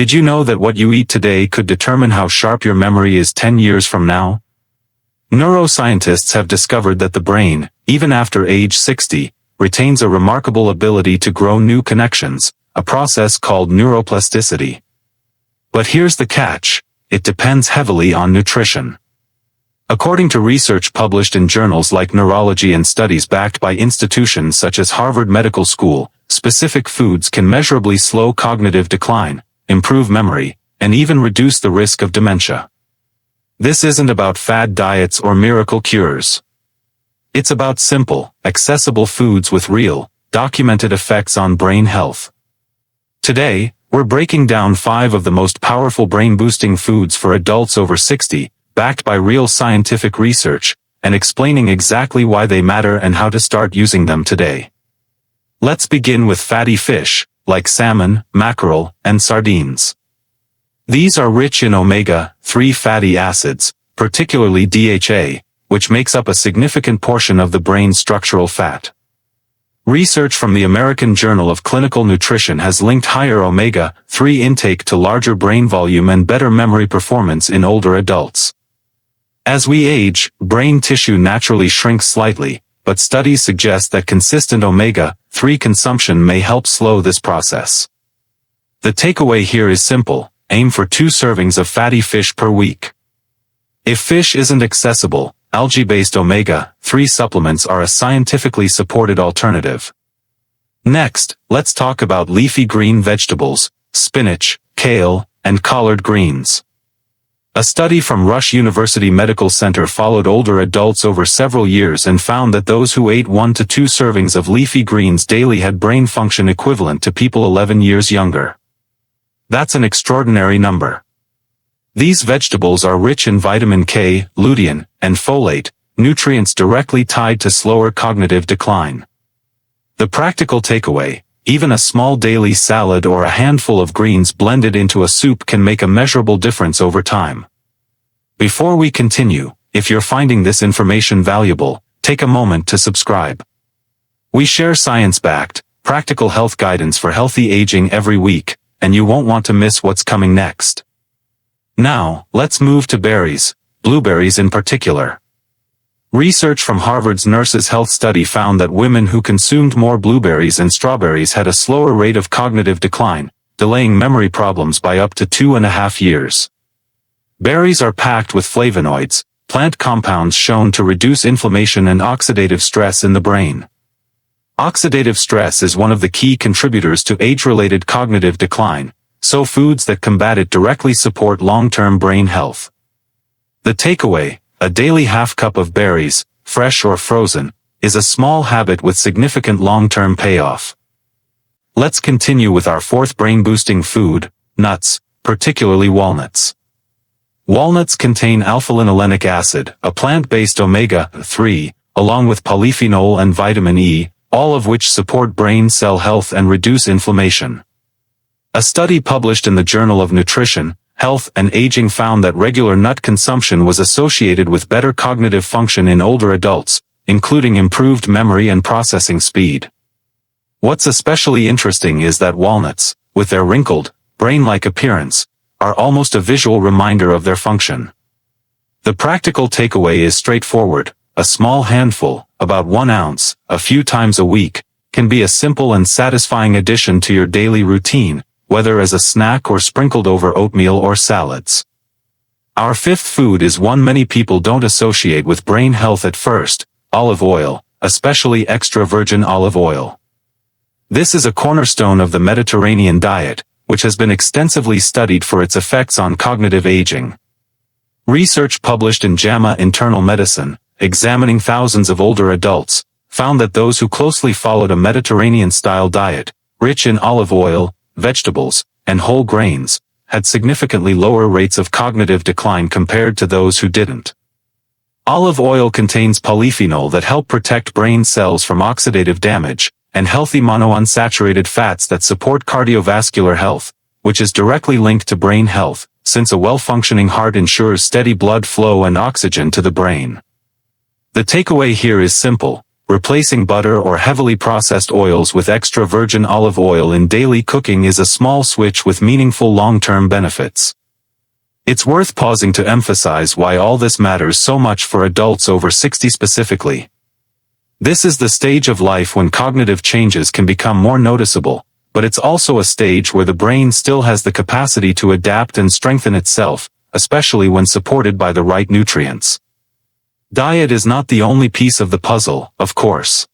Did you know that what you eat today could determine how sharp your memory is 10 years from now? Neuroscientists have discovered that the brain, even after age 60, retains a remarkable ability to grow new connections, a process called neuroplasticity. But here's the catch: it depends heavily on nutrition. According to research published in journals like Neurology and studies backed by institutions such as Harvard Medical School, specific foods can measurably slow cognitive decline, improve memory, and even reduce the risk of dementia. This isn't about fad diets or miracle cures. It's about simple, accessible foods with real, documented effects on brain health. Today, we're breaking down 5 of the most powerful brain-boosting foods for adults over 60, backed by real scientific research, and explaining exactly why they matter and how to start using them today. Let's begin with fatty fish, like salmon, mackerel, and sardines. These are rich in omega-3 fatty acids, particularly DHA, which makes up a significant portion of the brain's structural fat. Research from the American Journal of Clinical Nutrition has linked higher omega-3 intake to larger brain volume and better memory performance in older adults. As we age, brain tissue naturally shrinks slightly, but studies suggest that consistent omega-3 consumption may help slow this process. The takeaway here is simple: aim for 2 servings of fatty fish per week. If fish isn't accessible, algae-based omega-3 supplements are a scientifically supported alternative. Next, let's talk about leafy green vegetables, spinach, kale, and collard greens. A study from Rush University Medical Center followed older adults over several years and found that those who ate 1 to 2 servings of leafy greens daily had brain function equivalent to people 11 years younger. That's an extraordinary number. These vegetables are rich in vitamin K, lutein, and folate, nutrients directly tied to slower cognitive decline. The practical takeaway: even a small daily salad or a handful of greens blended into a soup can make a measurable difference over time. Before we continue, if you're finding this information valuable, take a moment to subscribe. We share science-backed, practical health guidance for healthy aging every week, and you won't want to miss what's coming next. Now, let's move to berries, blueberries in particular. Research from Harvard's Nurses' Health Study found that women who consumed more blueberries and strawberries had a slower rate of cognitive decline, delaying memory problems by up to 2.5 years. Berries are packed with flavonoids, plant compounds shown to reduce inflammation and oxidative stress in the brain. Oxidative stress is one of the key contributors to age-related cognitive decline, so foods that combat it directly support long-term brain health. The takeaway: a daily half cup of berries, fresh or frozen, is a small habit with significant long-term payoff. Let's continue with our 4th brain-boosting food, nuts, particularly walnuts. Walnuts contain alpha-linolenic acid, a plant-based omega-3, along with polyphenol and vitamin E, all of which support brain cell health and reduce inflammation. A study published in the Journal of Nutrition, Health and Aging found that regular nut consumption was associated with better cognitive function in older adults, including improved memory and processing speed. What's especially interesting is that walnuts, with their wrinkled, brain-like appearance, are almost a visual reminder of their function. The practical takeaway is straightforward: a small handful, about 1 ounce, a few times a week, can be a simple and satisfying addition to your daily routine, whether as a snack or sprinkled over oatmeal or salads. Our 5th food is one many people don't associate with brain health at first: olive oil, especially extra virgin olive oil. This is a cornerstone of the Mediterranean diet, which has been extensively studied for its effects on cognitive aging. Research published in JAMA Internal Medicine, examining thousands of older adults, found that those who closely followed a Mediterranean-style diet, rich in olive oil, vegetables, and whole grains, had significantly lower rates of cognitive decline compared to those who didn't. Olive oil contains polyphenol that help protect brain cells from oxidative damage, and healthy monounsaturated fats that support cardiovascular health, which is directly linked to brain health, since a well-functioning heart ensures steady blood flow and oxygen to the brain. The takeaway here is simple: replacing butter or heavily processed oils with extra virgin olive oil in daily cooking is a small switch with meaningful long-term benefits. It's worth pausing to emphasize why all this matters so much for adults over 60 specifically. This is the stage of life when cognitive changes can become more noticeable, but it's also a stage where the brain still has the capacity to adapt and strengthen itself, especially when supported by the right nutrients. Diet is not the only piece of the puzzle, of course.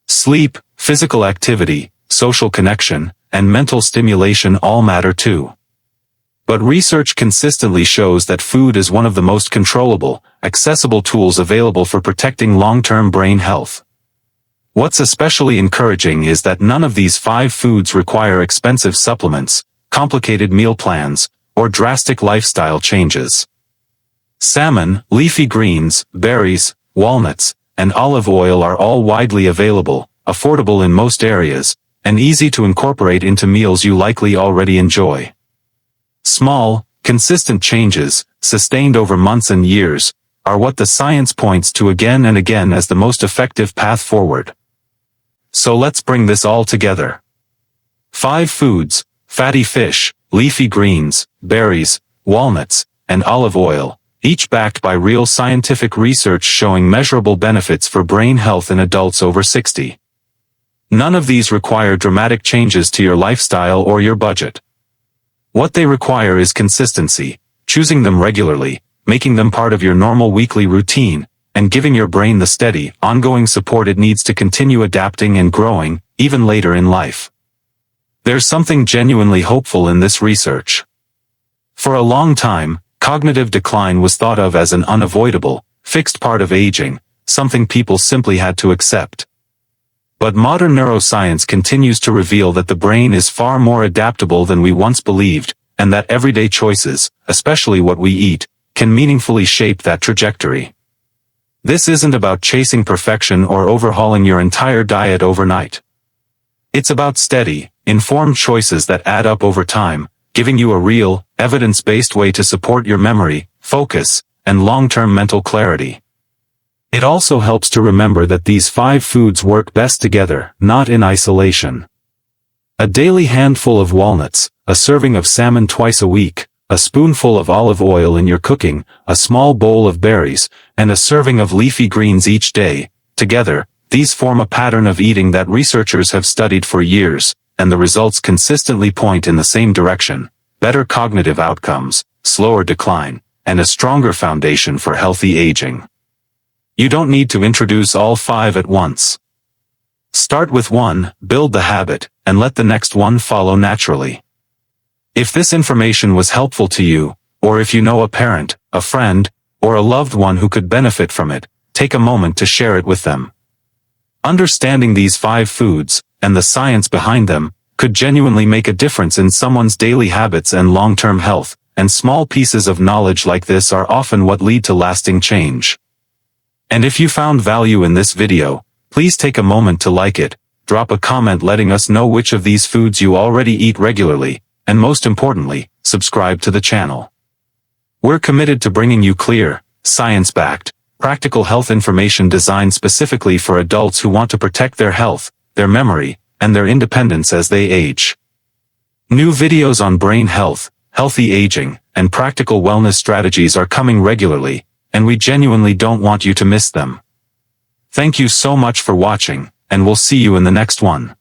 Sleep, physical activity, social connection, and mental stimulation all matter too. But research consistently shows that food is one of the most controllable, accessible tools available for protecting long-term brain health. What's especially encouraging is that none of these 5 foods require expensive supplements, complicated meal plans, or drastic lifestyle changes. Salmon, leafy greens, berries, walnuts, and olive oil are all widely available, affordable in most areas, and easy to incorporate into meals you likely already enjoy. Small, consistent changes, sustained over months and years, are what the science points to again and again as the most effective path forward. So let's bring this all together. 5 foods: fatty fish, leafy greens, berries, walnuts, and olive oil, each backed by real scientific research showing measurable benefits for brain health in adults over 60. None of these require dramatic changes to your lifestyle or your budget. What they require is consistency, choosing them regularly, making them part of your normal weekly routine, and giving your brain the steady, ongoing support it needs to continue adapting and growing, even later in life. There's something genuinely hopeful in this research. For a long time, cognitive decline was thought of as an unavoidable, fixed part of aging, something people simply had to accept. But modern neuroscience continues to reveal that the brain is far more adaptable than we once believed, and that everyday choices, especially what we eat, can meaningfully shape that trajectory. This isn't about chasing perfection or overhauling your entire diet overnight. It's about steady, informed choices that add up over time, giving you a real, evidence-based way to support your memory, focus, and long-term mental clarity. It also helps to remember that these 5 foods work best together, not in isolation. A daily handful of walnuts, a serving of salmon twice a week, a spoonful of olive oil in your cooking, a small bowl of berries, and a serving of leafy greens each day. Together, these form a pattern of eating that researchers have studied for years, and the results consistently point in the same direction: better cognitive outcomes, slower decline, and a stronger foundation for healthy aging. You don't need to introduce all 5 at once. Start with one, build the habit, and let the next one follow naturally. If this information was helpful to you, or if you know a parent, a friend, or a loved one who could benefit from it, take a moment to share it with them. Understanding these 5 foods, and the science behind them, could genuinely make a difference in someone's daily habits and long-term health, and small pieces of knowledge like this are often what lead to lasting change. And if you found value in this video, please take a moment to like it, drop a comment letting us know which of these foods you already eat regularly, and most importantly, subscribe to the channel. We're committed to bringing you clear, science-backed, practical health information designed specifically for adults who want to protect their health, their memory, and their independence as they age. New videos on brain health, healthy aging, and practical wellness strategies are coming regularly, and we genuinely don't want you to miss them. Thank you so much for watching, and we'll see you in the next one.